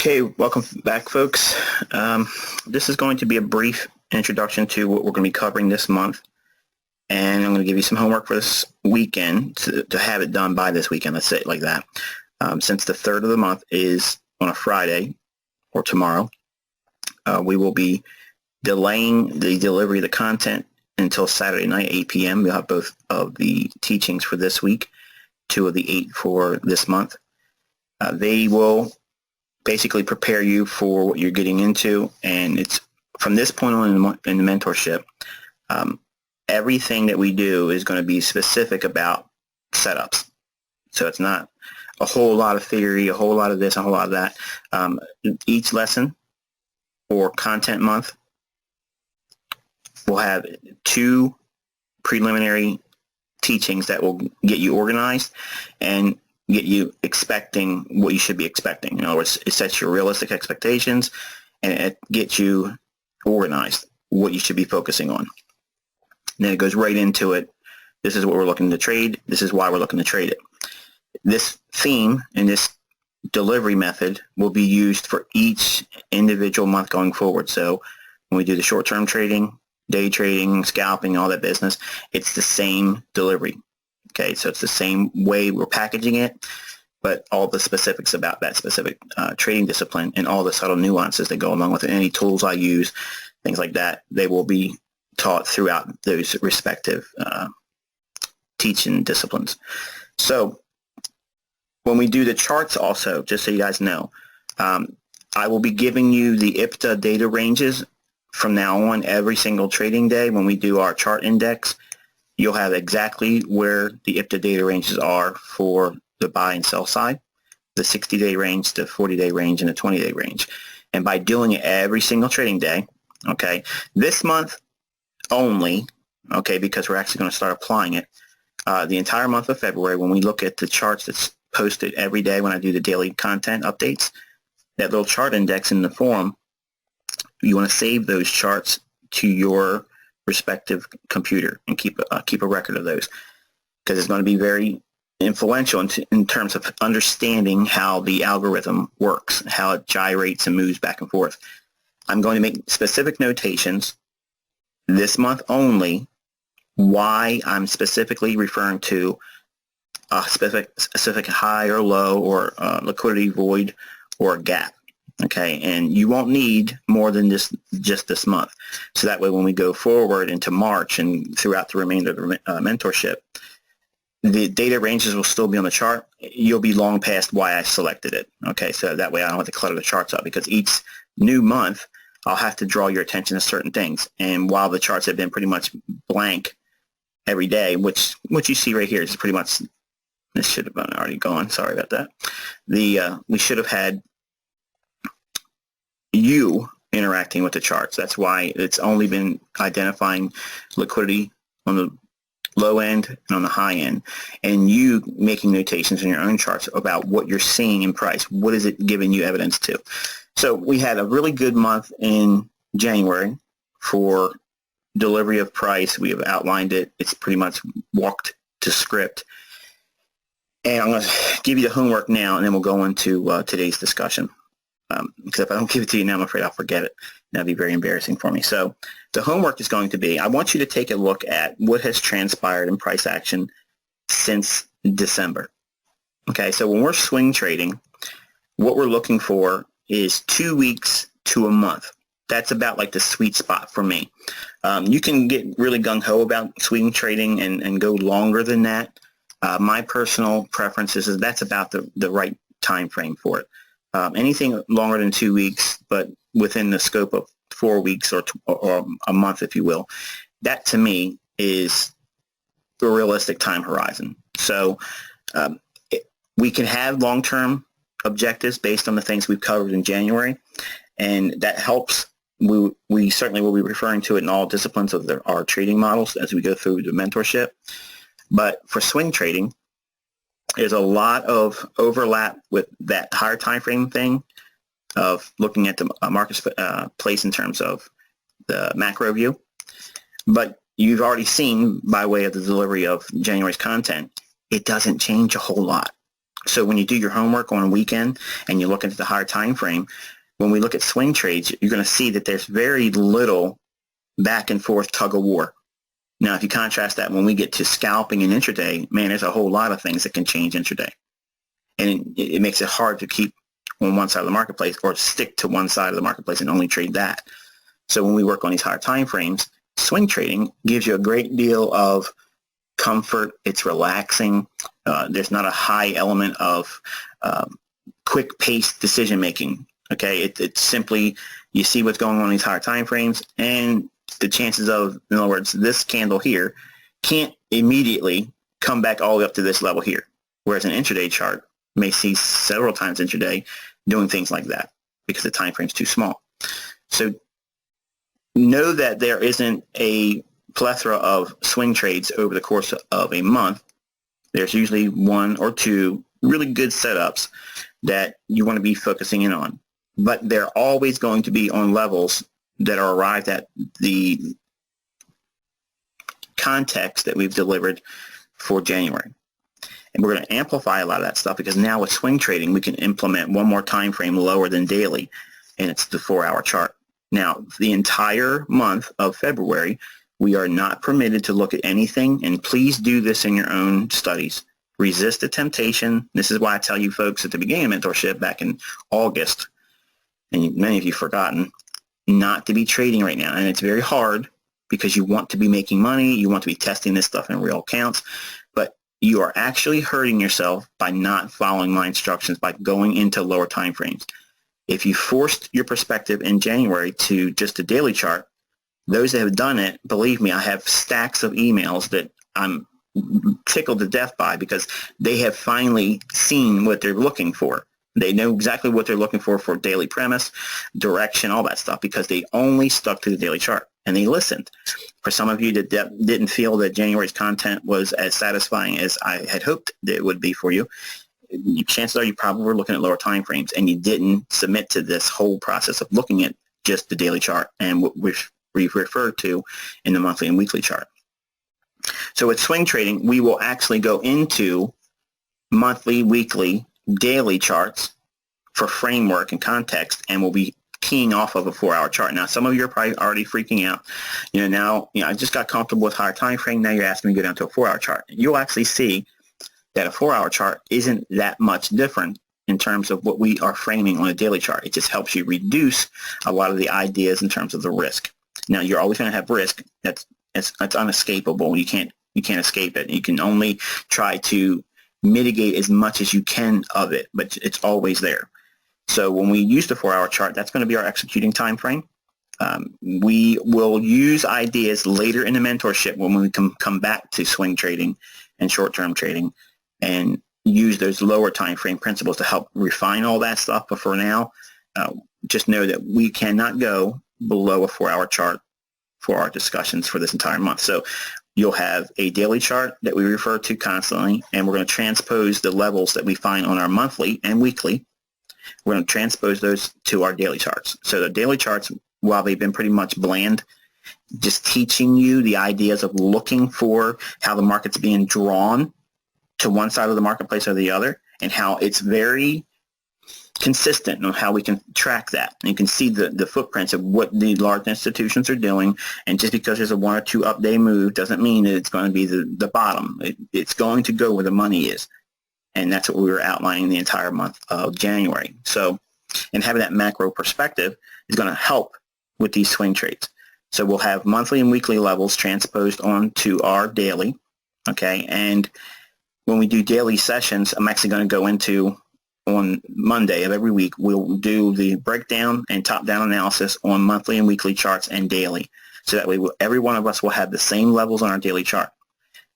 Okay, welcome back, folks. This is going to be a brief introduction to what we're going to be covering this month, and I'm going to give you some homework for this weekend to have it done by this weekend. Let's say it like that. Since the 3rd of the month is on a Friday or tomorrow, we will be delaying the delivery of the content until Saturday night, 8 p.m. We'll have both of the teachings for this week, 2 of the 8 for this month. They will basically prepare you for what you're getting into, and it's from this point on in the mentorship, everything that we do is going to be specific about setups. So it's not a whole lot of theory, a whole lot of this, a whole lot of that. Each lesson or content month will have 2 preliminary teachings that will get you organized and get you expecting what you should be expecting. In other words, it sets your realistic expectations and it gets you organized, what you should be focusing on. And then it goes right into it. This is what we're looking to trade. This is why we're looking to trade it. This theme and this delivery method will be used for each individual month going forward. So when we do the short-term trading, day trading, scalping, all that business, it's the same delivery. Okay, so it's the same way we're packaging it, but all the specifics about that specific trading discipline and all the subtle nuances that go along with it, any tools I use, things like that, they will be taught throughout those respective teaching disciplines. So when we do the charts also, just so you guys know, I will be giving you the IPTA data ranges from now on every single trading day. When we do our chart index, you'll have exactly where the IPTA data ranges are for the buy and sell side, the 60-day range, the 40-day range, and the 20-day range. And by doing it every single trading day, okay, this month only, okay, because we're actually going to start applying it, the entire month of February, when we look at the charts that's posted every day when I do the daily content updates, that little chart index in the forum, you want to save those charts to your respective computer and keep a record of those, because it's going to be very influential in terms of understanding how the algorithm works, how it gyrates and moves back and forth. I'm going to make specific notations this month only why I'm specifically referring to a specific high or low or liquidity void or a gap. Okay, and you won't need more than just this month. So that way when we go forward into March and throughout the remainder of the mentorship, the data ranges will still be on the chart. You'll be long past why I selected it. Okay, so that way I don't have to clutter the charts up, because each new month I'll have to draw your attention to certain things. And while the charts have been pretty much blank every day, which you see right here is pretty much, this should have been already gone. Sorry about that. We should have had you interacting with the charts. That's why it's only been identifying liquidity on the low end and on the high end, and you making notations in your own charts about what you're seeing in price. What is it giving you evidence to? So we had a really good month in January for delivery of price. We have outlined it. It's pretty much walked to script. And I'm going to give you the homework now, and then we'll go into today's discussion. Because if I don't give it to you now, I'm afraid I'll forget it. That'd be very embarrassing for me. So the homework is going to be, I want you to take a look at what has transpired in price action since December. Okay, so when we're swing trading, what we're looking for is 2 weeks to a month. That's about like the sweet spot for me. You can get really gung-ho about swing trading and go longer than that. My personal preference is that's about the right time frame for it. Anything longer than 2 weeks, but within the scope of 4 weeks or a month, if you will, that to me is a realistic time horizon. So we can have long-term objectives based on the things we've covered in January, and that helps. We certainly will be referring to it in all disciplines of our trading models as we go through the mentorship. But for swing trading, there's a lot of overlap with that higher time frame thing of looking at the market place in terms of the macro view. But you've already seen by way of the delivery of January's content, it doesn't change a whole lot. So when you do your homework on a weekend and you look into the higher time frame, when we look at swing trades, you're going to see that there's very little back and forth tug of war. Now, if you contrast that when we get to scalping and intraday, man, there's a whole lot of things that can change intraday. And it makes it hard to keep on one side of the marketplace or stick to one side of the marketplace and only trade that. So when we work on these higher time frames, swing trading gives you a great deal of comfort. It's relaxing. There's not a high element of quick-paced decision-making. Okay, it's simply you see what's going on in these higher time frames, and the chances of, in other words, this candle here can't immediately come back all the way up to this level here, whereas an intraday chart may see several times intraday doing things like that because the time frame's too small. So know that there isn't a plethora of swing trades over the course of a month. There's usually one or two really good setups that you want to be focusing in on, but they're always going to be on levels that are arrived at the context that we've delivered for January. And we're going to amplify a lot of that stuff because now with swing trading, we can implement one more time frame lower than daily, and it's the 4-hour chart. Now, the entire month of February, we are not permitted to look at anything, and please do this in your own studies. Resist the temptation. This is why I tell you folks at the beginning of mentorship back in August, and many of you have forgotten, not to be trading right now. And it's very hard because you want to be making money, you want to be testing this stuff in real accounts, but you are actually hurting yourself by not following my instructions, by going into lower time frames. If you forced your perspective in January to just a daily chart, those that have done it, believe me, I have stacks of emails that I'm tickled to death by because they have finally seen what they're looking for. They know exactly what they're looking for daily premise, direction, all that stuff, because they only stuck to the daily chart and they listened. For some of you that didn't feel that January's content was as satisfying as I had hoped that it would be for you, chances are you probably were looking at lower time frames and you didn't submit to this whole process of looking at just the daily chart and what we've referred to in the monthly and weekly chart. So with swing trading, we will actually go into monthly, weekly, daily charts for framework and context, and we'll be keying off of a 4-hour chart. Now, some of you are probably already freaking out. I just got comfortable with higher time frame. Now you're asking me to go down to a 4-hour chart. You'll actually see that a 4-hour chart isn't that much different in terms of what we are framing on a daily chart. It just helps you reduce a lot of the ideas in terms of the risk. Now, you're always going to have risk. That's unescapable. You can't escape it. You can only try to mitigate as much as you can of it, but it's always there. So when we use the 4-hour chart, that's going to be our executing time frame. We will use ideas later in the mentorship when we come back to swing trading and short-term trading and use those lower time frame principles to help refine all that stuff. But for now, just know that we cannot go below a 4-hour chart for our discussions for this entire month. So you'll have a daily chart that we refer to constantly, and we're going to transpose the levels that we find on our monthly and weekly. We're going to transpose those to our daily charts. So the daily charts, while they've been pretty much bland, just teaching you the ideas of looking for how the market's being drawn to one side of the marketplace or the other, and how it's very consistent on how we can track that. And you can see the footprints of what the large institutions are doing, and just because there's a 1 or 2 up-day move doesn't mean that it's going to be the bottom. It's going to go where the money is, and that's what we were outlining the entire month of January. So, and having that macro perspective is going to help with these swing trades. So we'll have monthly and weekly levels transposed onto our daily, okay? And when we do daily sessions, I'm actually going to go into on Monday of every week, we'll do the breakdown and top-down analysis on monthly and weekly charts and daily. So that way every one of us will have the same levels on our daily chart.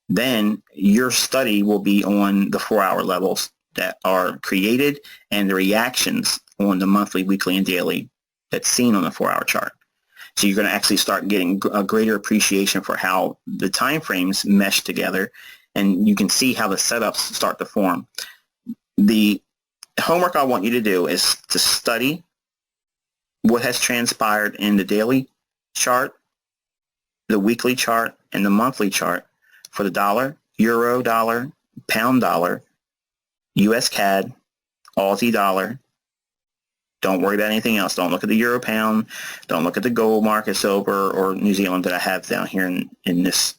Then your study will be on the 4-hour levels that are created and the reactions on the monthly, weekly, and daily that's seen on the 4-hour chart. So you're going to actually start getting a greater appreciation for how the time frames mesh together, and you can see how the setups start to form. The homework I want you to do is to study what has transpired in the daily chart, the weekly chart, and the monthly chart for the dollar, euro dollar, pound dollar, US CAD, Aussie dollar. Don't worry about anything else. Don't look at the euro pound. Don't look at the gold market, silver, or New Zealand that I have down here in this.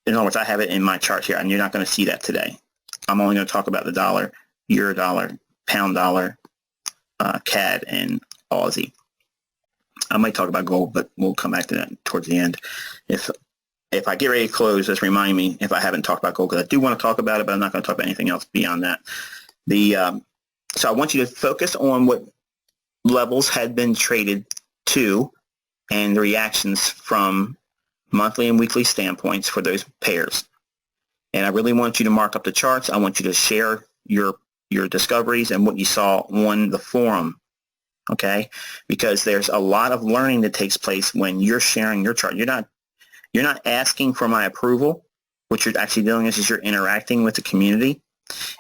In other words, I have it in my chart here, and you're not going to see that today. I'm only going to talk about the dollar, euro dollar, pound dollar, CAD, and Aussie. I might talk about gold, but we'll come back to that towards the end. If I get ready to close, just remind me if I haven't talked about gold, because I do want to talk about it, but I'm not going to talk about anything else beyond that. So I want you to focus on what levels had been traded to and the reactions from monthly and weekly standpoints for those pairs. And I really want you to mark up the charts. I want you to share your discoveries and what you saw on the forum, okay? Because there's a lot of learning that takes place when you're sharing your chart. You're not asking for my approval. What you're actually doing is you're interacting with the community.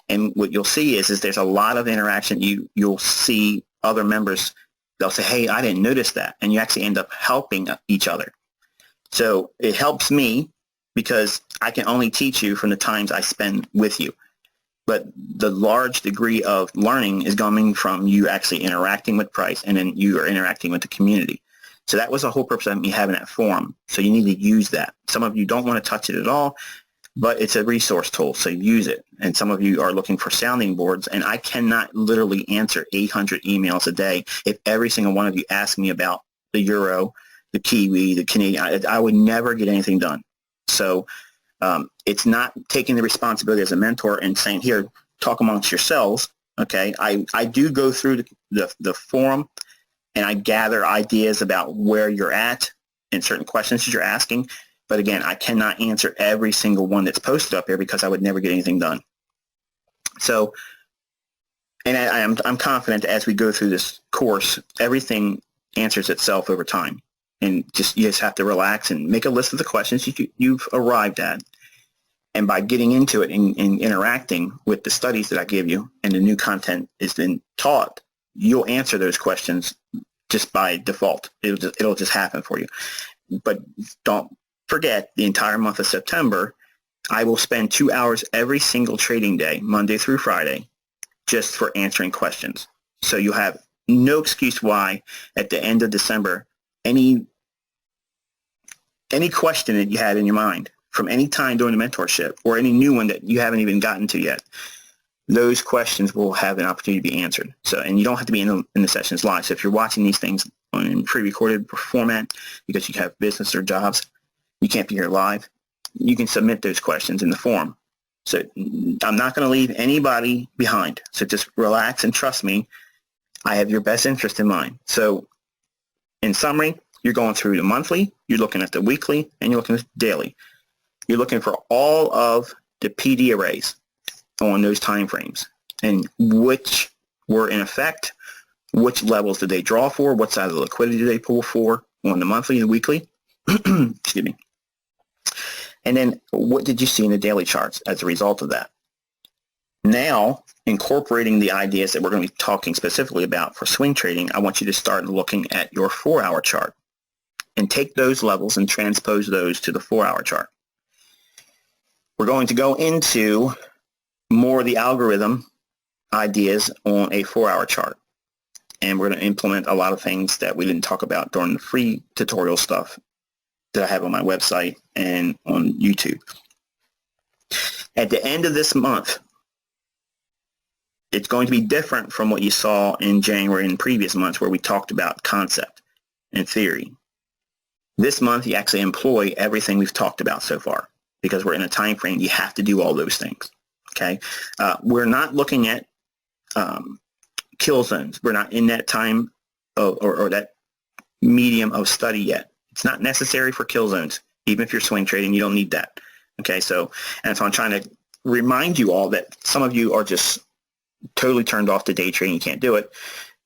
And what you'll see is there's a lot of interaction. You'll see other members. They'll say, hey, I didn't notice that. And you actually end up helping each other. So it helps me because I can only teach you from the times I spend with you. But the large degree of learning is coming from you actually interacting with price, and then you are interacting with the community. So that was the whole purpose of me having that forum. So you need to use that. Some of you don't want to touch it at all, but it's a resource tool, so use it. And some of you are looking for sounding boards, and I cannot literally answer 800 emails a day if every single one of you ask me about the euro, the Kiwi, the Canadian. I would never get anything done. So it's not taking the responsibility as a mentor and saying, here, talk amongst yourselves, okay? I do go through the forum, and I gather ideas about where you're at and certain questions that you're asking. But again, I cannot answer every single one that's posted up here because I would never get anything done. So, and I'm confident as we go through this course, everything answers itself over time. And you just have to relax and make a list of the questions you've arrived at. And by getting into it and interacting with the studies that I give you and the new content is then taught, you'll answer those questions just by default. It'll just happen for you. But don't forget, the entire month of September, I will spend 2 hours every single trading day, Monday through Friday, just for answering questions. So you have no excuse why at the end of December, any question that you had in your mind from any time during the mentorship or any new one that you haven't even gotten to yet, those questions will have an opportunity to be answered. So, and you don't have to be in the sessions live. So if you're watching these things in pre-recorded format because you have business or jobs, you can't be here live, you can submit those questions in the forum. So I'm not going to leave anybody behind. So just relax and trust me. I have your best interest in mind. So in summary, you're going through the monthly, you're looking at the weekly, and you're looking at the daily. You're looking for all of the PD arrays on those time frames and which were in effect, which levels did they draw for, what side of the liquidity did they pull for on the monthly and weekly. Excuse me. And then what did you see in the daily charts as a result of that? Now, incorporating the ideas that we're going to be talking specifically about for swing trading, I want you to start looking at your 4-hour chart and take those levels and transpose those to the 4-hour chart. We're going to go into more of the algorithm ideas on a 4-hour chart. And we're going to implement a lot of things that we didn't talk about during the free tutorial stuff that I have on my website and on YouTube. At the end of this month, it's going to be different from what you saw in January and previous months where we talked about concept and theory. This month, you actually employ everything we've talked about so far because we're in a time frame you have to do all those things. Okay, we're not looking at kill zones. We're not in that time or that medium of study yet. It's not necessary for kill zones. Even if you're swing trading, you don't need that. Okay, so I'm trying to remind you all that some of you are just totally turned off to day trading. You can't do it,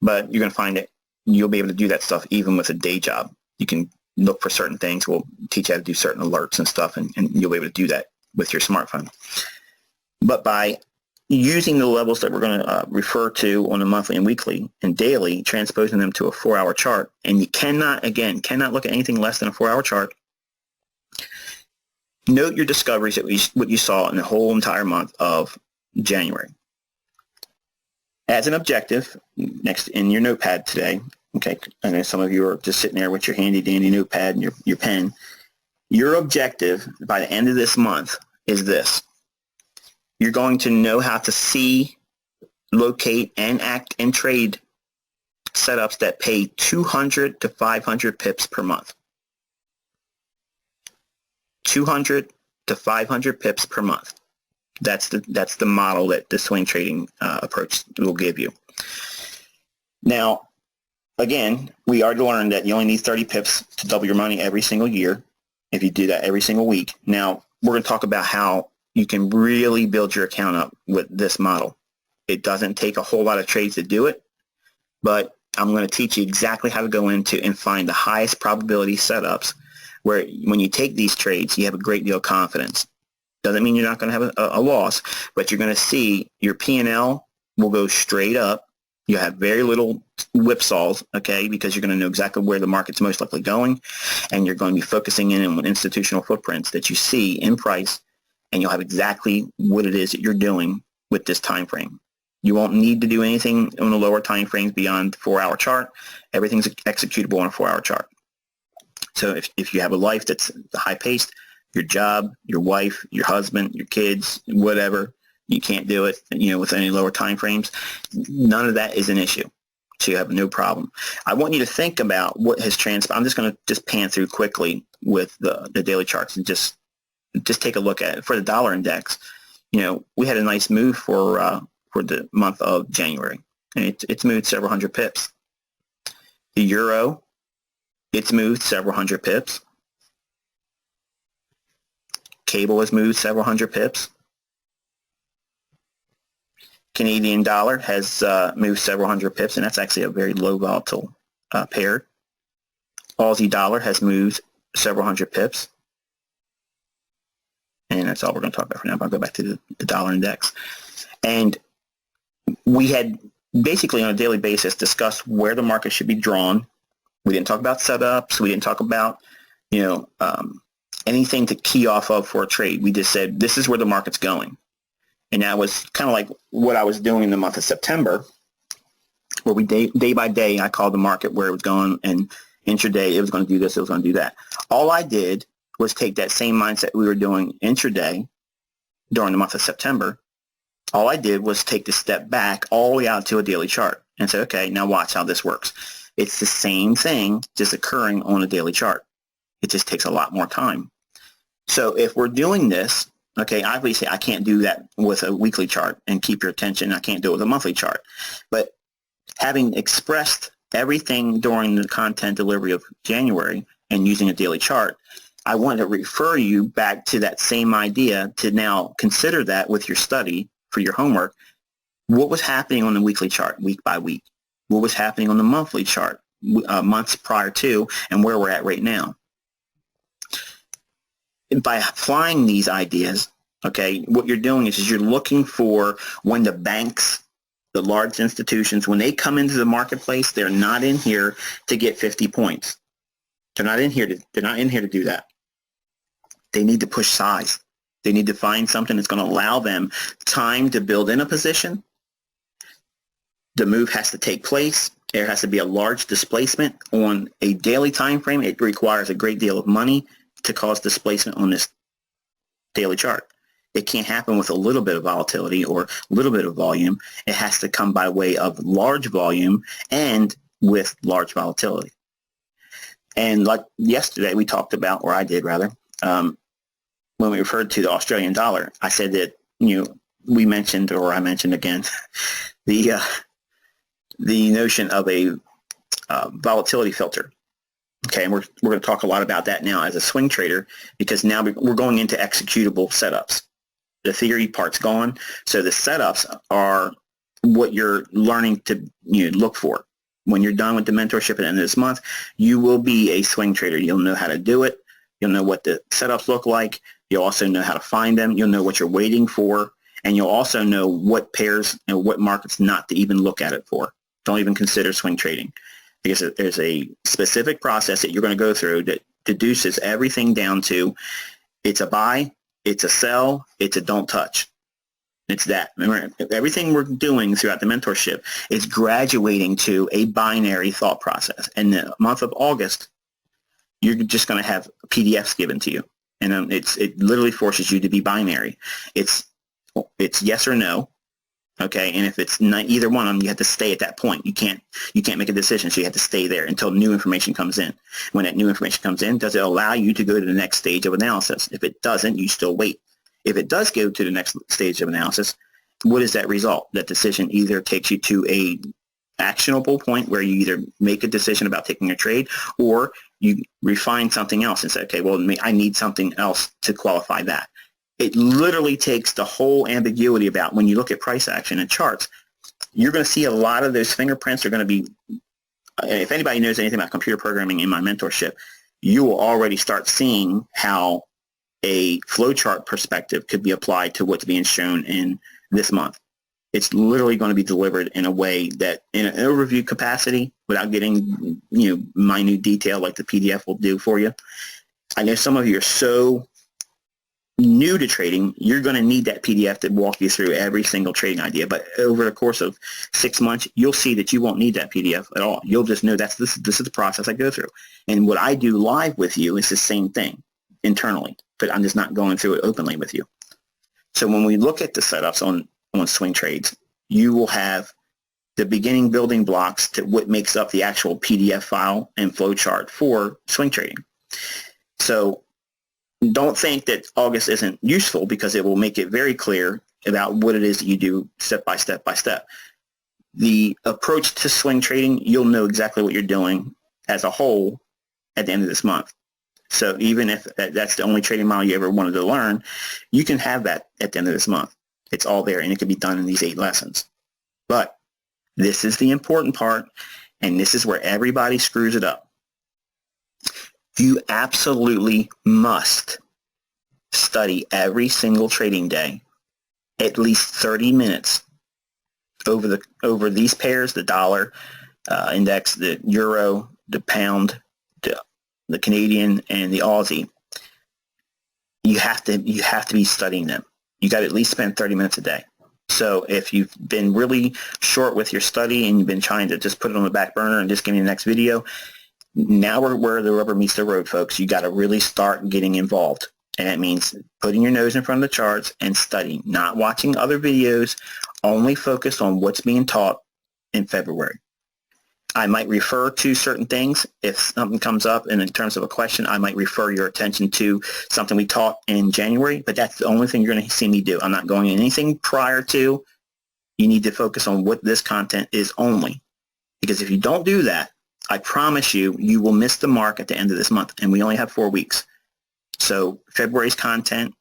but you're going to find that you'll be able to do that stuff even with a day job. You can look for certain things. We'll teach you how to do certain alerts and stuff, and you'll be able to do that with your smartphone. But by using the levels that we're going to refer to on the monthly and weekly and daily, transposing them to a 4-hour chart, and you cannot look at anything less than a 4-hour chart. Note your discoveries, what you saw in the whole entire month of January. As an objective, next in your notepad today, okay, I know some of you are just sitting there with your handy dandy notepad and your pen. Your objective by the end of this month is this. You're going to know how to see, locate, and act and trade setups that pay 200 to 500 pips per month. 200 to 500 pips per month. That's the model that the swing trading approach will give you. Now, again, we already learned that you only need 30 pips to double your money every single year if you do that every single week. Now, we're going to talk about how you can really build your account up with this model. It doesn't take a whole lot of trades to do it, but I'm going to teach you exactly how to go into and find the highest probability setups where when you take these trades, you have a great deal of confidence. Doesn't mean you're not going to have a loss, but you're going to see your P&L will go straight up. You have very little whipsaws, okay, because you're going to know exactly where the market's most likely going, and you're going to be focusing in on institutional footprints that you see in price, and you'll have exactly what it is that you're doing with this time frame. You won't need to do anything on the lower time frames beyond the 4-hour chart. Everything's executable on a 4-hour chart. So if you have a life that's high-paced, your job, your wife, your husband, your kids, whatever, you can't do it, with any lower time frames. None of that is an issue. So you have no problem. I want you to think about what has transpired. I'm just going to just pan through quickly with the daily charts and just take a look at it. For the dollar index, we had a nice move for the month of January. And it's moved several hundred pips. The euro, it's moved several hundred pips. Cable has moved several hundred pips. Canadian dollar has moved several hundred pips, and that's actually a very low volatile pair. Aussie dollar has moved several hundred pips. And that's all we're going to talk about for now. I'll go back to the dollar index. And we had basically on a daily basis discussed where the market should be drawn. We didn't talk about setups. We didn't talk about, anything to key off of for a trade. We just said, this is where the market's going. And that was kind of like what I was doing in the month of September, where we day by day, I called the market where it was going, and intraday, it was going to do this, it was going to do that. All I did was take that same mindset we were doing intraday during the month of September. All I did was take the step back all the way out to a daily chart and say, okay, now watch how this works. It's the same thing just occurring on a daily chart. It just takes a lot more time. So if we're doing this, okay, obviously I can't do that with a weekly chart and keep your attention. I can't do it with a monthly chart. But having expressed everything during the content delivery of January and using a daily chart, I want to refer you back to that same idea to now consider that with your study for your homework. What was happening on the weekly chart week by week? What was happening on the monthly chart months prior to, and where we're at right now? By applying these ideas, okay, what you're doing is you're looking for when the banks, the large institutions, when they come into the marketplace, they're not in here to get 50 points. They're not in here to do that. They need to push size. They need to find something that's going to allow them time to build in a position. The move has to take place. There has to be a large displacement on a daily time frame. It requires a great deal of money to cause displacement on this daily chart. It can't happen with a little bit of volatility or a little bit of volume. It has to come by way of large volume and with large volatility. And like yesterday we talked about, or I did rather, when we referred to the Australian dollar, I said that, we mentioned, or I mentioned again, the notion of a volatility filter. Okay, and we're going to talk a lot about that now as a swing trader, because now we're going into executable setups. The theory part's gone, so the setups are what you're learning to look for. When you're done with the mentorship at the end of this month, you will be a swing trader. You'll know how to do it. You'll know what the setups look like. You'll also know how to find them. You'll know what you're waiting for, and you'll also know what pairs and what markets not to even look at it for. Don't even consider swing trading, because there's a specific process that you're going to go through that deduces everything down to It's a buy, it's a sell, it's a don't touch. It's that. Remember, everything we're doing throughout the mentorship is graduating to a binary thought process. In the month of August, you're just going to have PDFs given to you. And it literally forces you to be binary. It's yes or no. Okay, and if it's not either one of them, you have to stay at that point. You can't make a decision, so you have to stay there until new information comes in. When that new information comes in, does it allow you to go to the next stage of analysis? If it doesn't, you still wait. If it does go to the next stage of analysis, what is that result? That decision either takes you to a actionable point where you either make a decision about taking a trade, or you refine something else and say, okay, well, I need something else to qualify that. It literally takes the whole ambiguity about when you look at price action and charts, you're going to see a lot of those fingerprints are going to be, if anybody knows anything about computer programming in my mentorship, you will already start seeing how a flowchart perspective could be applied to what's being shown in this month. It's literally going to be delivered in a way that in an overview capacity, without getting minute detail like the PDF will do for you. I know some of you are so new to trading, you're going to need that PDF to walk you through every single trading idea. But over the course of 6 months, you'll see that you won't need that PDF at all. You'll just know this is the process I go through. And what I do live with you is the same thing internally, but I'm just not going through it openly with you. So when we look at the setups on swing trades, you will have the beginning building blocks to what makes up the actual PDF file and flow chart for swing trading. So don't think that August isn't useful, because it will make it very clear about what it is that you do step by step by step. The approach to swing trading, you'll know exactly what you're doing as a whole at the end of this month. So even if that's the only trading model you ever wanted to learn, you can have that at the end of this month. It's all there, and it can be done in these 8 lessons. But this is the important part, and this is where everybody screws it up. You absolutely must study every single trading day, at least 30 minutes over these pairs, the dollar index, the euro, the pound, the Canadian, and the Aussie. You have to be studying them. You got to at least spend 30 minutes a day. So if you've been really short with your study and you've been trying to just put it on the back burner and just give me the next video, now we're where the rubber meets the road, folks. You got to really start getting involved. And that means putting your nose in front of the charts and studying, not watching other videos, only focus on what's being taught in February. I might refer to certain things. If something comes up and in terms of a question, I might refer your attention to something we taught in January, but that's the only thing you're going to see me do. I'm not going anything prior to. You need to focus on what this content is only. Because if you don't do that, I promise you, you will miss the mark at the end of this month, and we only have 4 weeks. So February's content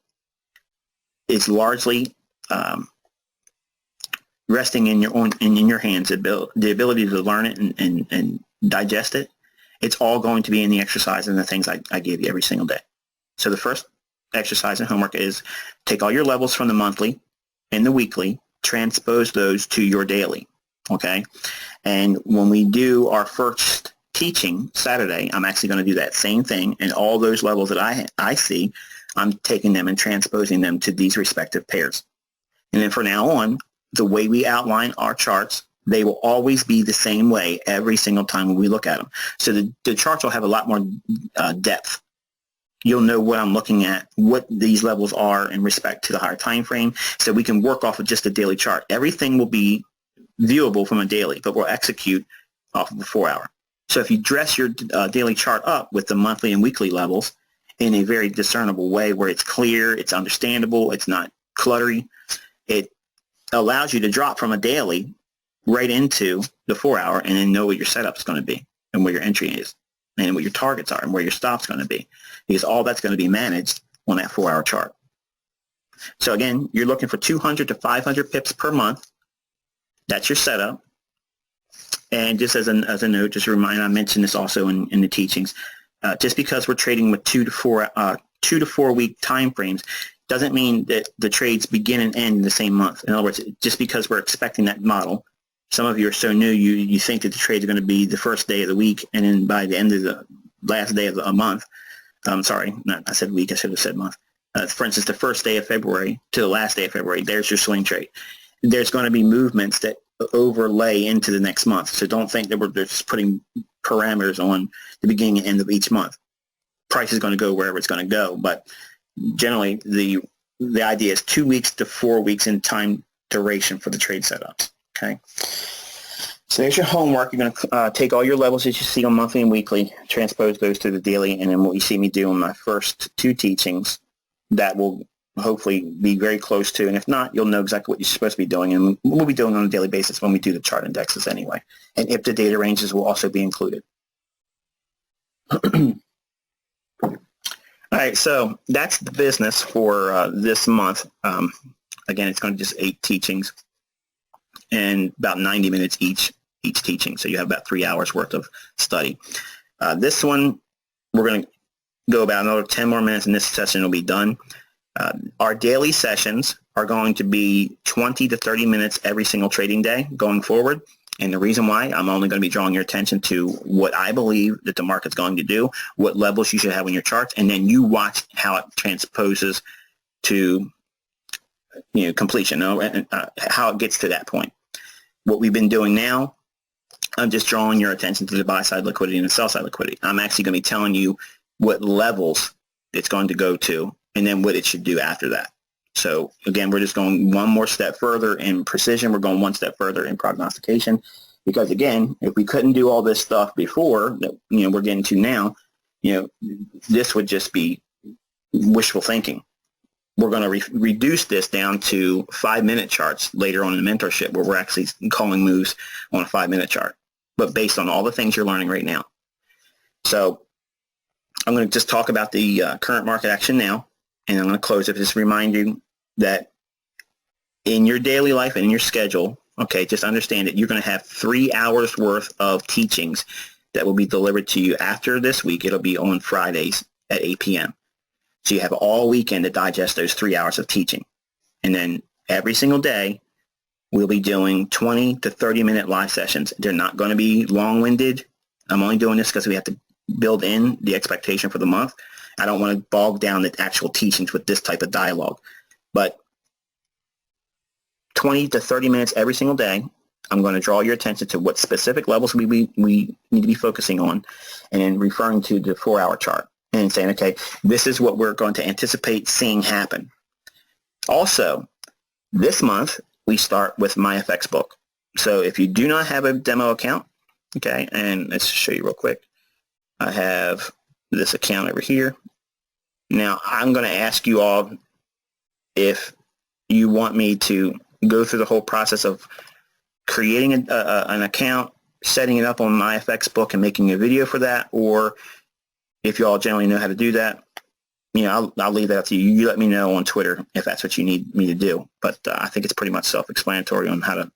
is largely resting in your hands, the ability to learn it and digest it. It's all going to be in the exercise and the things I gave you every single day. So the first exercise and homework is take all your levels from the monthly and the weekly, transpose those to your daily. Okay, and when we do our first teaching Saturday, I'm actually going to do that same thing, and all those levels that I see, I'm taking them and transposing them to these respective pairs. And then from now on, the way we outline our charts, they will always be the same way every single time when we look at them. So the charts will have a lot more depth. You'll know what I'm looking at, what these levels are in respect to the higher time frame, so we can work off of just a daily chart. Everything will be viewable from a daily, but we'll execute off of a 4-hour. So if you dress your daily chart up with the monthly and weekly levels in a very discernible way where it's clear, it's understandable, it's not cluttery, it allows you to drop from a daily right into the 4-hour and then know what your setup is going to be and where your entry is and what your targets are and where your stop's going to be, because all that's going to be managed on that 4-hour chart. So again, you're looking for 200 to 500 pips per month. That's your setup. And just as a note, just a reminder, I mentioned this also in the teachings, just because we're trading with 2 to 4 week time frames doesn't mean that the trades begin and end in the same month. In other words, just because we're expecting that model, some of you are so new, you think that the trades are going to be the first day of the week, and then by the end of the last day of a month, I said week, I should have said month. for instance, the first day of February to the last day of February, there's your swing trade. There's going to be movements that overlay into the next month. So don't think that we're just putting parameters on the beginning and end of each month. Price is going to go wherever it's going to go, but generally the idea is 2 weeks to 4 weeks in time duration for the trade setups. Okay. So there's your homework. You're going to take all your levels that you see on monthly and weekly, transpose those to the daily, and then what you see me do in my first 2 teachings, that will hopefully be very close to, and if not, you'll know exactly what you're supposed to be doing, and we'll be doing on a daily basis when we do the chart indexes anyway. And if the data ranges will also be included. All right, so that's the business for this month. Again, it's going to be just 8 teachings and about 90 minutes each teaching. So you have about 3 hours worth of study. This one, we're going to go about another 10 more minutes, and this session will be done. Our daily sessions are going to be 20 to 30 minutes every single trading day going forward. And the reason why, I'm only going to be drawing your attention to what I believe that the market's going to do, what levels you should have on your charts, and then you watch how it transposes to completion, and how it gets to that point. What we've been doing now, I'm just drawing your attention to the buy side liquidity and the sell side liquidity. I'm actually going to be telling you what levels it's going to go to and then what it should do after that. So again, we're just going one more step further in precision. We're going one step further in prognostication, because again, if we couldn't do all this stuff before that we're getting to now, this would just be wishful thinking. We're going to reduce this down to 5-minute charts later on in the mentorship, where we're actually calling moves on a 5-minute chart, but based on all the things you're learning right now. So I'm going to just talk about the current market action now, and I'm going to close it. Just remind you that in your daily life and in your schedule, okay, just understand that you're going to have 3 hours worth of teachings that will be delivered to you after this week. It'll be on Fridays at 8 p.m. So you have all weekend to digest those 3 hours of teaching. And then every single day, we'll be doing 20 to 30-minute live sessions. They're not going to be long-winded. I'm only doing this because we have to build in the expectation for the month. I don't want to bog down the actual teachings with this type of dialogue. But 20 to 30 minutes every single day, I'm going to draw your attention to what specific levels we need to be focusing on, and then referring to the 4-hour chart and saying, okay, this is what we're going to anticipate seeing happen. Also, this month, we start with MyFX book. So if you do not have a demo account, okay, and let's show you real quick. I have this account over here. Now, I'm going to ask you all if you want me to go through the whole process of creating an account, setting it up on MyFX book and making a video for that, or if you all generally know how to do that, I'll leave that up to you. You let me know on Twitter if that's what you need me to do. But I think it's pretty much self-explanatory on how to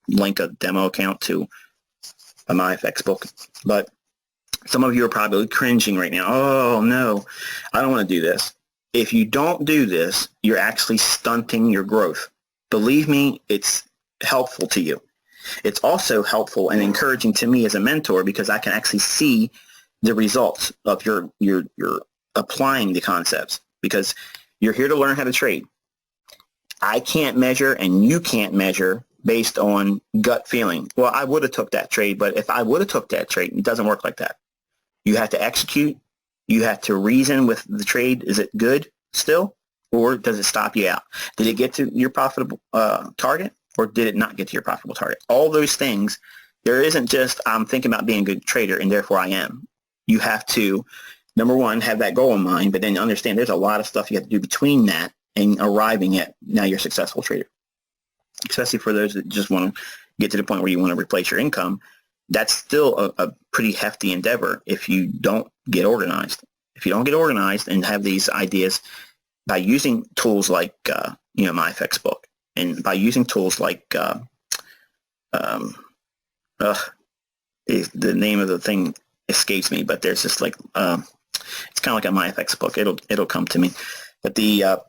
link a demo account to a MyFX book. But some of you are probably cringing right now. Oh, no, I don't want to do this. If you don't do this, you're actually stunting your growth. Believe me, it's helpful to you. It's also helpful and encouraging to me as a mentor, because I can actually see the results of your applying the concepts, because you're here to learn how to trade. I can't measure and you can't measure based on gut feeling. Well, I would have took that trade, but if I would have took that trade, it doesn't work like that. You have to execute. You have to reason with the trade. Is it good still, or does it stop you out? Did it get to your profitable target, or did it not get to your profitable target? All those things. There isn't just I'm thinking about being a good trader and therefore I am. You have to, number one, have that goal in mind, but then understand there's a lot of stuff you have to do between that and arriving at now you're a successful trader. Especially for those that just want to get to the point where you want to replace your income. That's still a pretty hefty endeavor if you don't get organized. If you don't get organized and have these ideas by using tools like MyFX book, and by using tools like the name of the thing escapes me, but there's just like it's kind of like a MyFX book. It'll come to me. But the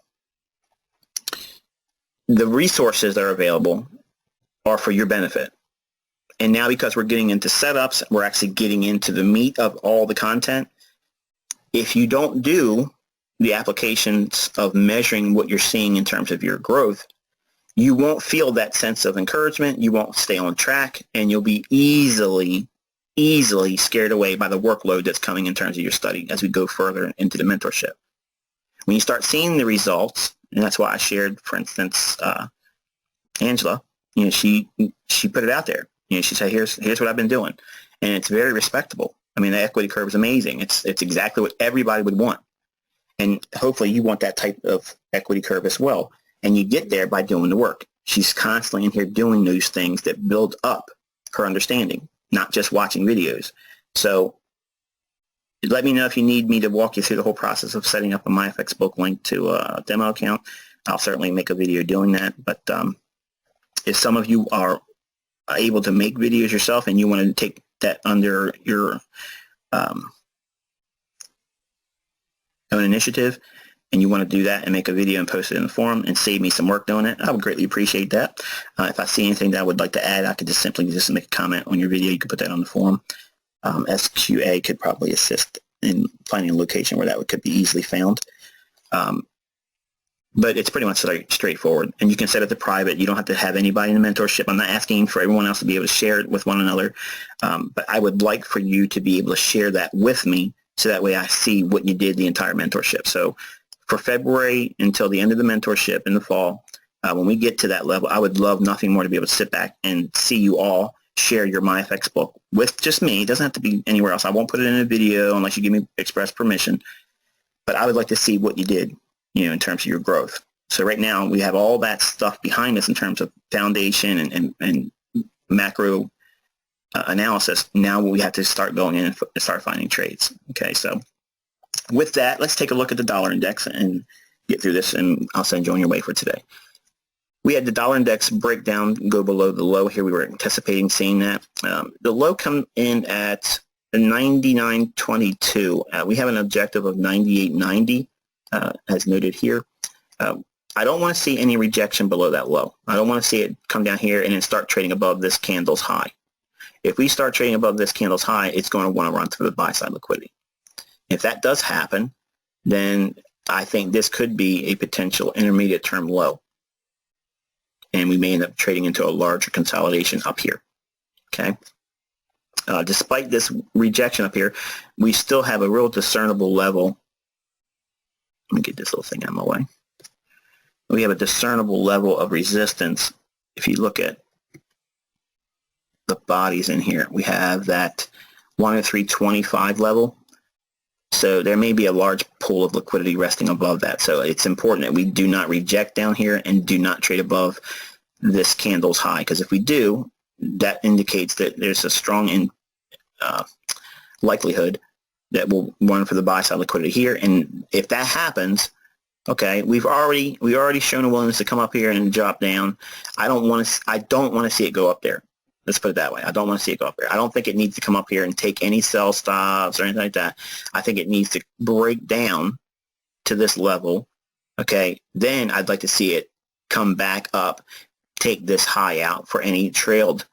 resources that are available are for your benefit. And now, because we're getting into setups, we're actually getting into the meat of all the content. If you don't do the applications of measuring what you're seeing in terms of your growth, you won't feel that sense of encouragement. You won't stay on track, and you'll be easily scared away by the workload that's coming in terms of your study as we go further into the mentorship. When you start seeing the results, and that's why I shared, for instance, Angela, she put it out there. She said, here's what I've been doing, and it's very respectable. I mean, the equity curve is amazing. It's exactly what everybody would want, and hopefully you want that type of equity curve as well. And you get there by doing the work. She's constantly in here doing those things that build up her understanding, not just watching videos. So let me know if you need me to walk you through the whole process of setting up a MyFX book link to a demo account. I'll certainly make a video doing that. But if some of you are able to make videos yourself and you want to take that under your own initiative, and you want to do that and make a video and post it in the forum and save me some work doing it, I would greatly appreciate that. If I see anything that I would like to add, I could just simply make a comment on your video. You could put that on the forum. SQA could probably assist in finding a location where that could be easily found. But it's pretty much straightforward. And you can set it to private. You don't have to have anybody in the mentorship. I'm not asking for everyone else to be able to share it with one another. But I would like for you to be able to share that with me so that way I see what you did the entire mentorship. So for February until the end of the mentorship in the fall, when we get to that level, I would love nothing more to be able to sit back and see you all share your MyFX book with just me. It doesn't have to be anywhere else. I won't put it in a video unless you give me express permission. But I would like to see what you did, in terms of your growth. So right now we have all that stuff behind us in terms of foundation and macro analysis. Now we have to start going in and start finding trades. Okay, so with that, let's take a look at the dollar index and get through this, and I'll send you on your way for today. We had the dollar index breakdown go below the low here. We were anticipating seeing that. The low come in at 99.22. We have an objective of 98.90, as noted here. I don't want to see any rejection below that low. I don't want to see it come down here and then start trading above this candle's high. If we start trading above this candle's high, it's going to want to run through the buy side liquidity. If that does happen, then I think this could be a potential intermediate term low. And we may end up trading into a larger consolidation up here. Okay. Despite this rejection up here, we still have a real discernible level. Let me get this little thing out of my way. We have a discernible level of resistance. If you look at the bodies in here, we have that 103.25 level. So there may be a large pool of liquidity resting above that. So it's important that we do not reject down here and do not trade above this candle's high, because if we do, that indicates that there's a strong likelihood that we'll run for the buy side liquidity here. And if that happens, okay, we've already shown a willingness to come up here and drop down. I don't want to see it go up there. Let's put it that way. I don't want to see it go up there. I don't think it needs to come up here and take any sell stops or anything like that. I think it needs to break down to this level. Okay, then I'd like to see it come back up, take this high out for any trailed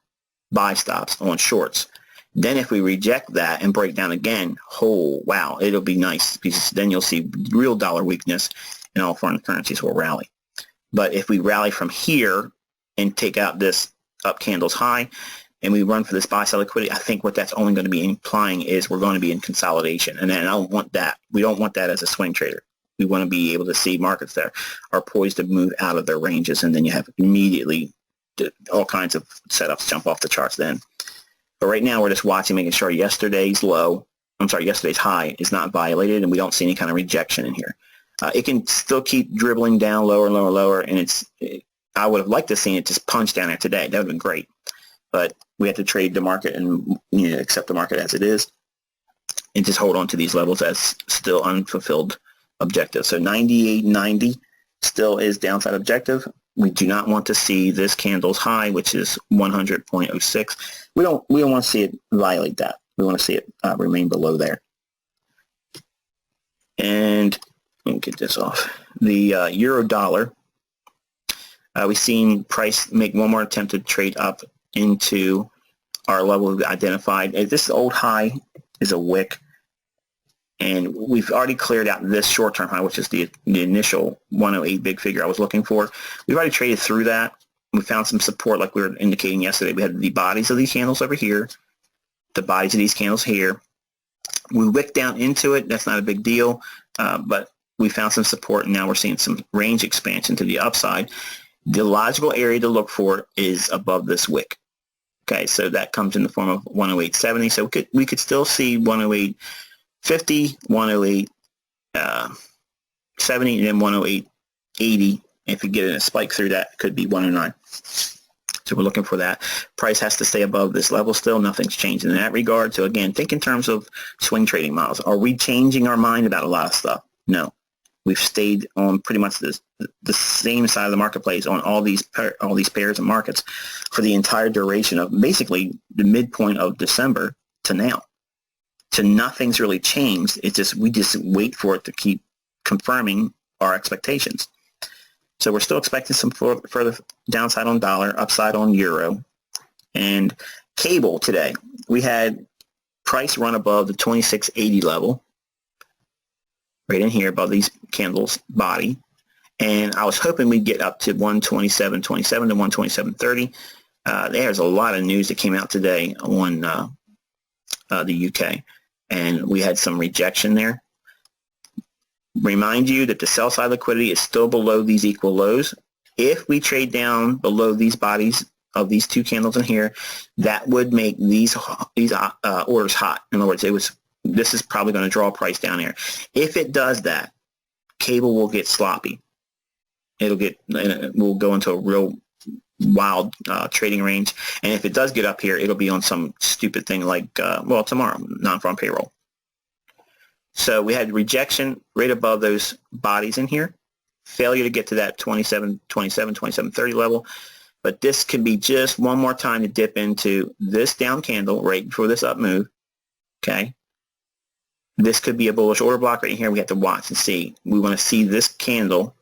buy stops on shorts. Then if we reject that and break down again, oh, wow, it'll be nice, because then you'll see real dollar weakness and all foreign currencies will rally. But if we rally from here and take out this up candle's high and we run for this buy side liquidity, I think what that's only going to be implying is we're going to be in consolidation. And then I don't want that. We don't want that as a swing trader. We want to be able to see markets that are poised to move out of their ranges, and then you have immediately all kinds of setups jump off the charts then. But right now we're just watching, making sure yesterday's high is not violated, and we don't see any kind of rejection in here. It can still keep dribbling down lower and lower and lower, and I would have liked to see it just punch down there today. That would have been great. But we have to trade the market and accept the market as it is and just hold on to these levels as still unfulfilled objectives. So 98.90 still is downside objective. We do not want to see this candle's high, which is 100.06. We don't want to see it violate that. We want to see it remain below there. And let me get this off. The euro dollar, we've seen price make one more attempt to trade up into our level we identified. This old high is a wick. And we've already cleared out this short-term high, which is the initial 108 big figure I was looking for. We've already traded through that. We found some support like we were indicating yesterday. We had the bodies of these candles over here, the bodies of these candles here. We wicked down into it. That's not a big deal, but we found some support, and now we're seeing some range expansion to the upside. The logical area to look for is above this wick. Okay, so that comes in the form of 108.70. So we could still see 108.50, 108.70, and then 108.80. If you get a spike through that, it could be 109. So we're looking for that. Price has to stay above this level still. Nothing's changed in that regard. So again, think in terms of swing trading models. Are we changing our mind about a lot of stuff? No. We've stayed on pretty much the same side of the marketplace on all these pairs and markets for the entire duration of basically the midpoint of December to now. So nothing's really changed. It's just we just wait for it to keep confirming our expectations. So we're still expecting some further downside on dollar, upside on euro. And cable today, we had price run above the 2680 level, right in here above these candles body. And I was hoping we'd get up to 127.27 to 127.30. There's a lot of news that came out today on the UK, and we had some rejection there. Remind you that the sell side liquidity is still below these equal lows. If we trade down below these bodies of these two candles in here, that would make these orders hot. In other words, this is probably going to draw price down here. If it does that, cable will get sloppy. We'll go into a real wild trading range. And if it does get up here, it'll be on some stupid thing like, tomorrow, non-farm payroll. So we had rejection right above those bodies in here, failure to get to that 27.30 level. But this could be just one more time to dip into this down candle right before this up move. Okay. This could be a bullish order block right here. We have to watch and see. We want to see this candle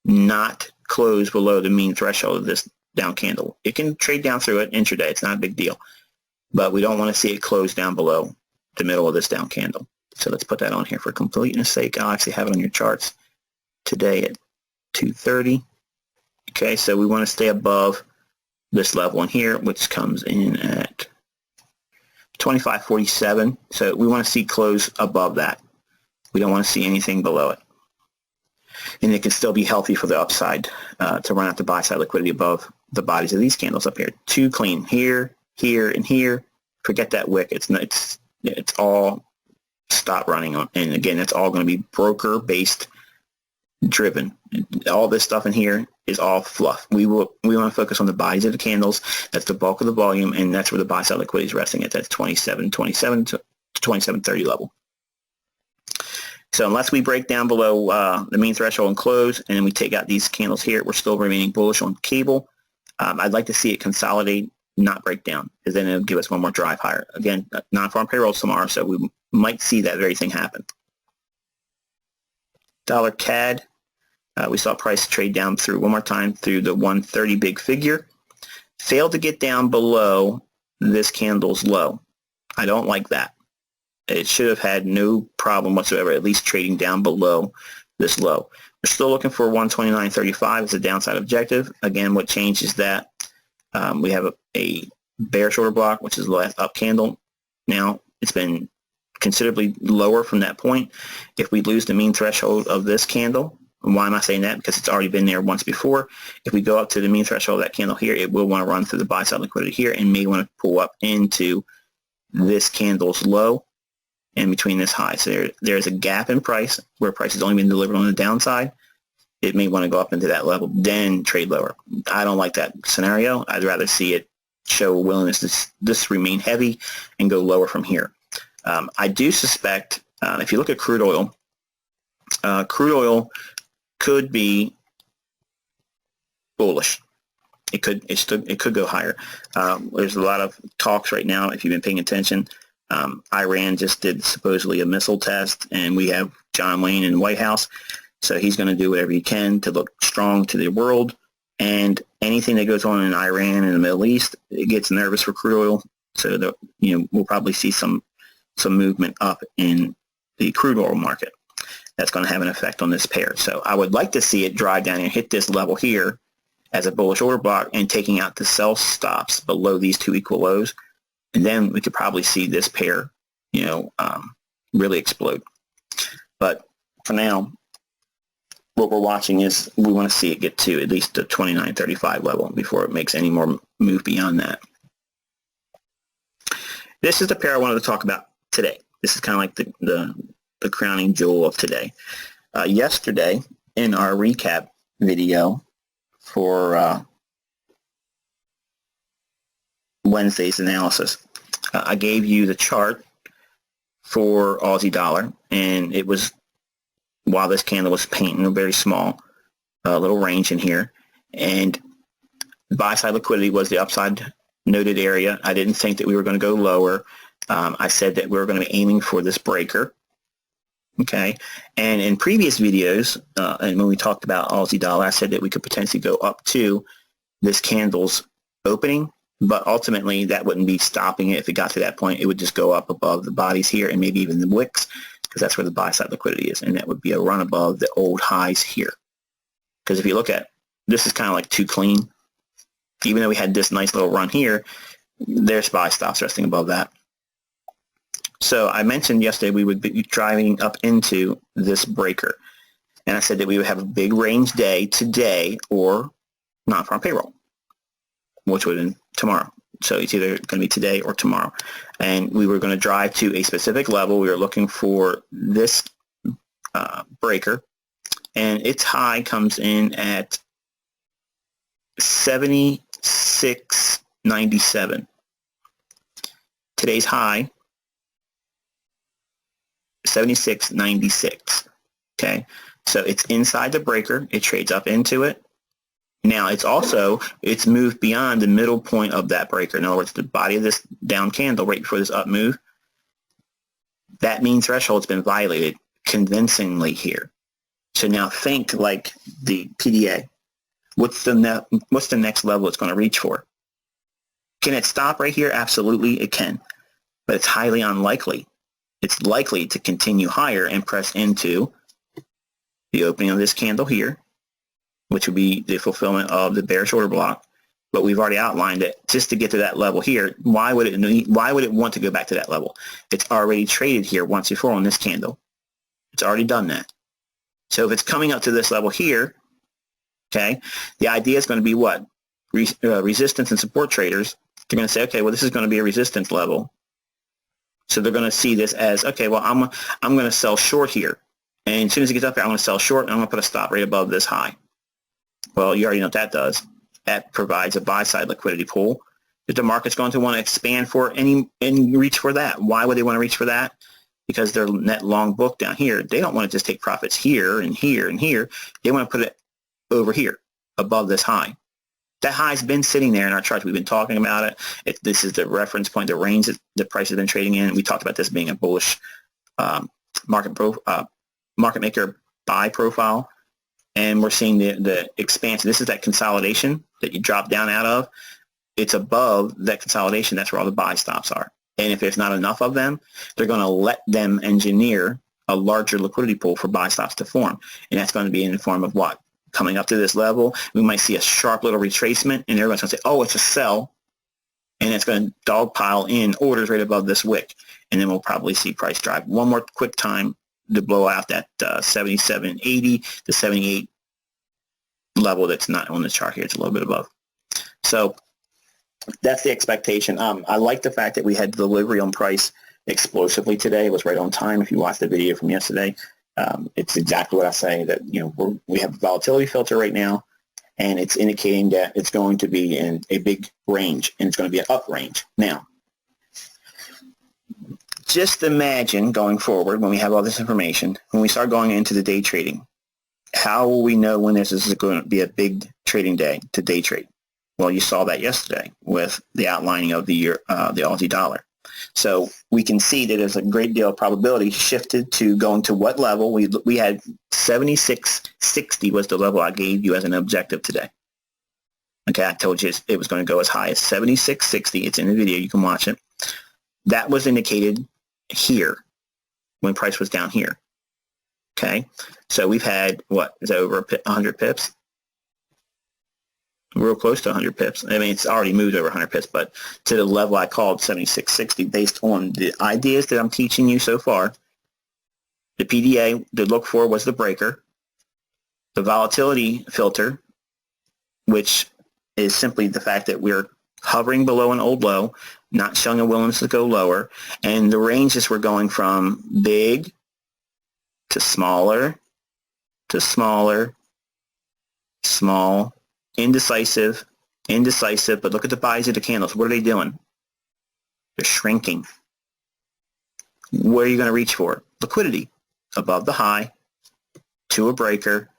not close below the mean threshold of this down candle. It can trade down through it intraday. It's not a big deal. But we don't want to see it close down below the middle of this down candle. So let's put that on here for completeness sake. I'll actually have it on your charts today at 2:30. Okay, so we want to stay above this level in here, which comes in at 25.47. So we want to see close above that. We don't want to see anything below it. And it can still be healthy for the upside to run out the buy side liquidity above the bodies of these candles up here. Too clean here, here, and here. Forget that wick. It's all stop running on. And again, it's all going to be broker based driven. All this stuff in here is all fluff. We want to focus on the bodies of the candles. That's the bulk of the volume, and that's where the buy side liquidity is resting at. That's 27.27 to 27.30 level. So unless we break down below the mean threshold and close, and then we take out these candles here, we're still remaining bullish on cable. I'd like to see it consolidate, not break down, because then it'll give us one more drive higher. Again, non-farm payrolls tomorrow, so we might see that very thing happen. Dollar CAD, we saw price trade down through one more time through the 130 big figure. Failed to get down below this candle's low. I don't like that. It should have had no problem whatsoever, at least trading down below this low. We're still looking for 129.35 as a downside objective. Again, what changed is that we have a bearish order block, which is the last up candle. Now, it's been considerably lower from that point. If we lose the mean threshold of this candle, and why am I saying that? Because it's already been there once before. If we go up to the mean threshold of that candle here, it will want to run through the buy side liquidity here and may want to pull up into this candle's low and between this high. So there's a gap in price where price has only been delivered on the downside. It may want to go up into that level, then trade lower. I don't like that scenario. I'd rather see it show a willingness to just remain heavy and go lower from here. I do suspect, if you look at crude oil could be bullish. It could go higher. There's a lot of talks right now, if you've been paying attention. Iran just did supposedly a missile test, and we have John Wayne in the White House, so he's going to do whatever he can to look strong to the world. And anything that goes on in Iran and the Middle East, it gets nervous for crude oil. So we'll probably see some movement up in the crude oil market. That's going to have an effect on this pair. So I would like to see it drive down and hit this level here as a bullish order block and taking out the sell stops below these two equal lows. And then we could probably see this pair, really explode. But for now, what we're watching is we want to see it get to at least the 29.35 level before it makes any more move beyond that. This is the pair I wanted to talk about today. This is kind of like the crowning jewel of today. Yesterday, in our recap video for Wednesday's analysis, I gave you the chart for Aussie dollar, and it was, while this candle was painting a very small little range in here, and buy side liquidity was the upside noted area. I didn't think that we were going to go lower. I said that we were going to be aiming for this breaker. Okay, and in previous videos, and when we talked about Aussie dollar, I said that we could potentially go up to this candle's opening, but ultimately that wouldn't be stopping it. If it got to that point, it would just go up above the bodies here and maybe even the wicks, because that's where the buy side liquidity is, and that would be a run above the old highs here. Because if you look at, this is kind of like too clean. Even though we had this nice little run here, there's buy stops resting above that. So I mentioned yesterday we would be driving up into this breaker, and I said that we would have a big range day today or non-farm payroll, which would be tomorrow. So it's either going to be today or tomorrow. And we were going to drive to a specific level. We were looking for this breaker, and its high comes in at 76.97. Today's high, 76.96. Okay, so it's inside the breaker. It trades up into it. Now it's moved beyond the middle point of that breaker. In other words, the body of this down candle right before this up move, that mean threshold's been violated convincingly here. So now think like the PDA. What's the next level it's going to reach for? Can it stop right here? Absolutely, it can. But it's highly unlikely. It's likely to continue higher and press into the opening of this candle here, which would be the fulfillment of the bearish order block. But we've already outlined it. Just to get to that level here, why would it want to go back to that level? It's already traded here once before on this candle. It's already done that. So if it's coming up to this level here, okay, the idea is going to be what? Resistance and support traders, they're going to say, okay, well, this is going to be a resistance level. So they're going to see this as, okay, well, I'm going to sell short here. And as soon as it gets up here, I'm going to sell short, and I'm going to put a stop right above this high. Well, you already know what that does. That provides a buy-side liquidity pool that the market's going to want to expand for and reach for that. Why would they want to reach for that? Because their net long book down here, they don't want to just take profits here and here and here. They want to put it over here above this high. That high's been sitting there in our charts. We've been talking about it. This is the reference point, the range that the price has been trading in. We talked about this being a bullish market maker buy profile. And we're seeing the expansion. This is that consolidation that you drop down out of. It's above that consolidation. That's where all the buy stops are. And if there's not enough of them, they're going to let them engineer a larger liquidity pool for buy stops to form. And that's going to be in the form of what? Coming up to this level, we might see a sharp little retracement, and everyone's going to say, oh, it's a sell. And it's going to dogpile in orders right above this wick. And then we'll probably see price drive one more quick time to blow out that 77.80 to 78 level that's not on the chart here. It's a little bit above. So that's the expectation. I like the fact that we had delivery on price explosively today. It was right on time. If you watched the video from yesterday, it's exactly what I say, that we have a volatility filter right now, and it's indicating that it's going to be in a big range, and it's going to be an up range. Now, just imagine going forward when we have all this information, when we start going into the day trading, how will we know when this is going to be a big trading day to day trade? Well, you saw that yesterday with the outlining of the Aussie dollar. So we can see that there's a great deal of probability shifted to going to what level. We had 76.60 was the level I gave you as an objective today. Okay, I told you it was going to go as high as 76.60. It's in the video. You can watch it. That was indicated here. when price was down here. Okay, so we've had, what, is that over 100 pips? Real close to 100 pips. I mean, it's already moved over 100 pips, but to the level I called 76.60 based on the ideas that I'm teaching you so far. The PDA to look for was the breaker. The volatility filter, which is simply the fact that we're hovering below an old low, not showing a willingness to go lower, and the ranges were going from big to smaller to smaller, small, indecisive, indecisive, but look at the bodies of the candles. What are they doing? They're shrinking. Where are you going to reach for? Liquidity. Above the high, to a breaker,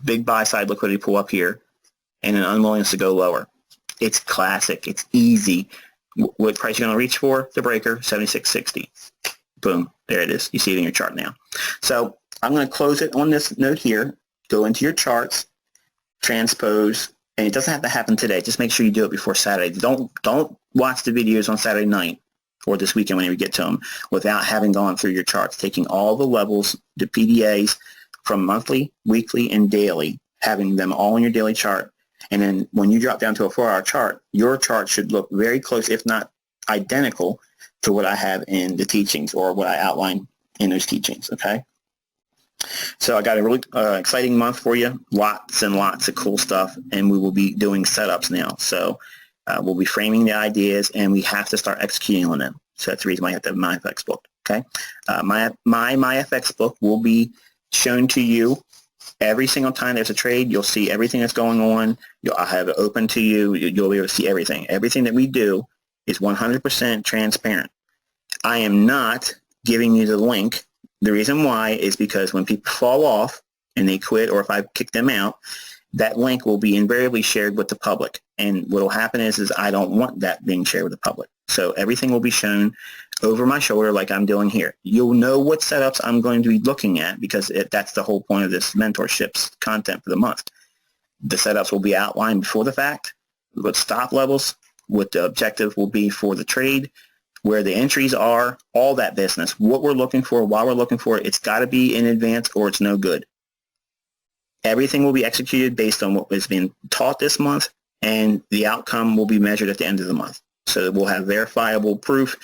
big buy side liquidity pull up here, and an unwillingness to go lower. It's classic. It's easy. What price are you going to reach for? The breaker, 76.60. Boom. There it is. You see it in your chart now. So I'm going to close it on this note here. Go into your charts, transpose, and it doesn't have to happen today. Just make sure you do it before Saturday. Don't watch the videos on Saturday night or this weekend whenever you get to them without having gone through your charts, taking all the levels, the PDAs from monthly, weekly, and daily, having them all in your daily chart. And then when you drop down to a 4-hour chart, your chart should look very close, if not identical, to what I have in the teachings or what I outline in those teachings, okay? So I got a really exciting month for you, lots and lots of cool stuff, and we will be doing setups now. So we'll be framing the ideas, and we have to start executing on them. So that's the reason why I have to have my FX book, okay? My FX book will be shown to you every single time there's a trade. You'll see everything that's going on. I'll have it open to you. You'll be able to see everything. Everything that we do is 100% transparent. I am not giving you the link. The reason why is because when people fall off and they quit, or if I kick them out, that link will be invariably shared with the public. And what will happen is I don't want that being shared with the public. So everything will be shown over my shoulder like I'm doing here. You'll know what setups I'm going to be looking at because that's the whole point of this mentorship's content for the month. The setups will be outlined before the fact, with stop levels, what the objective will be for the trade, where the entries are, all that business, what we're looking for, why we're looking for it. It's got to be in advance or it's no good. Everything will be executed based on what is being taught this month, and the outcome will be measured at the end of the month. So we'll have verifiable proof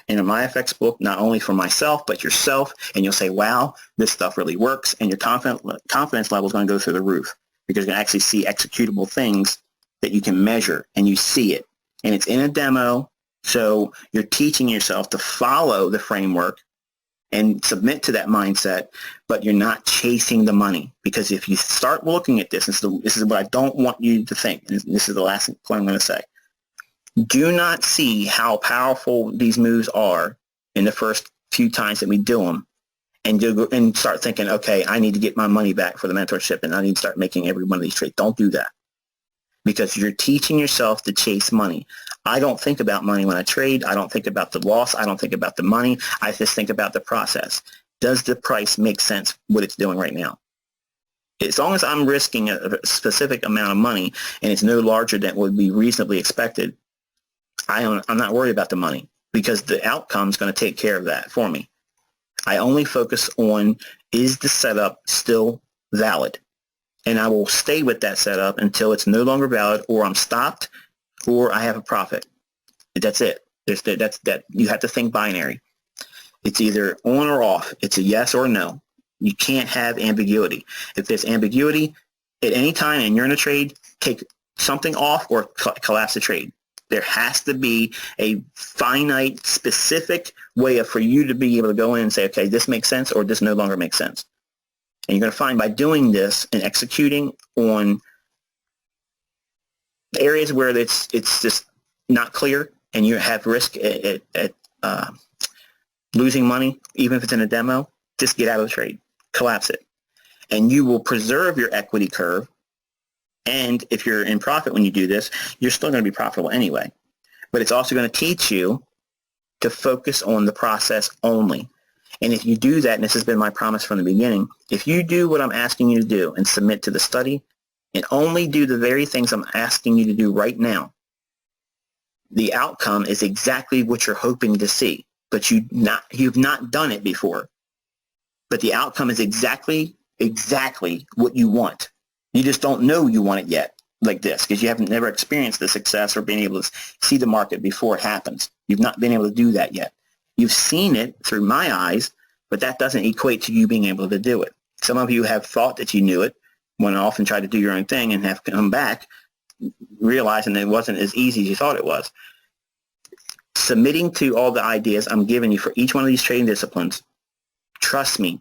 in my FX book, not only for myself, but yourself, and you'll say, wow, this stuff really works, and your confidence level is going to go through the roof because you're going to actually see executable things that you can measure, and you see it. And it's in a demo, so you're teaching yourself to follow the framework and submit to that mindset, but you're not chasing the money. Because if you start looking at this, this is what I don't want you to think, and this is the last point I'm going to say. Do not see how powerful these moves are in the first few times that we do them and start thinking, okay, I need to get my money back for the mentorship and I need to start making every one of these trades. Don't do that, because you're teaching yourself to chase money. I don't think about money when I trade. I don't think about the loss. I don't think about the money. I just think about the process. Does the price make sense what it's doing right now? As long as I'm risking a specific amount of money and it's no larger than would be reasonably expected, I'm not worried about the money because the outcome is going to take care of that for me. I only focus on, is the setup still valid? And I will stay with that setup until it's no longer valid, or I'm stopped, or I have a profit. That's it. That's you have to think binary. It's either on or off. It's a yes or a no. You can't have ambiguity. If there's ambiguity at any time and you're in a trade, take something off or collapse the trade. There has to be a finite, specific way for you to be able to go in and say, okay, this makes sense or this no longer makes sense. And you're going to find by doing this and executing on areas where it's just not clear and you have risk at losing money, even if it's in a demo, just get out of the trade, collapse it. And you will preserve your equity curve. And if you're in profit when you do this, you're still going to be profitable anyway. But it's also going to teach you to focus on the process only. And if you do that, and this has been my promise from the beginning, if you do what I'm asking you to do and submit to the study and only do the very things I'm asking you to do right now, the outcome is exactly what you're hoping to see. but you've not done it before. But the outcome is exactly what you want. You just don't know you want it yet, like this, because you haven't never experienced the success or been able to see the market before it happens. You've not been able to do that yet. You've seen it through my eyes, but that doesn't equate to you being able to do it. Some of you have thought that you knew it, went off and tried to do your own thing and have come back realizing it wasn't as easy as you thought it was. Submitting to all the ideas I'm giving you for each one of these trading disciplines, trust me,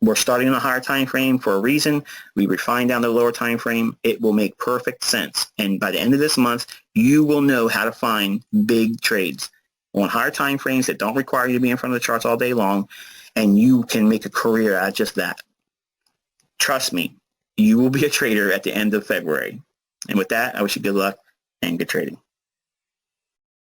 we're starting on a higher time frame for a reason. We refine down the lower time frame. It will make perfect sense. And by the end of this month, you will know how to find big trades on higher time frames that don't require you to be in front of the charts all day long, and you can make a career out of just that. Trust me, you will be a trader at the end of February. And with that, I wish you good luck and good trading.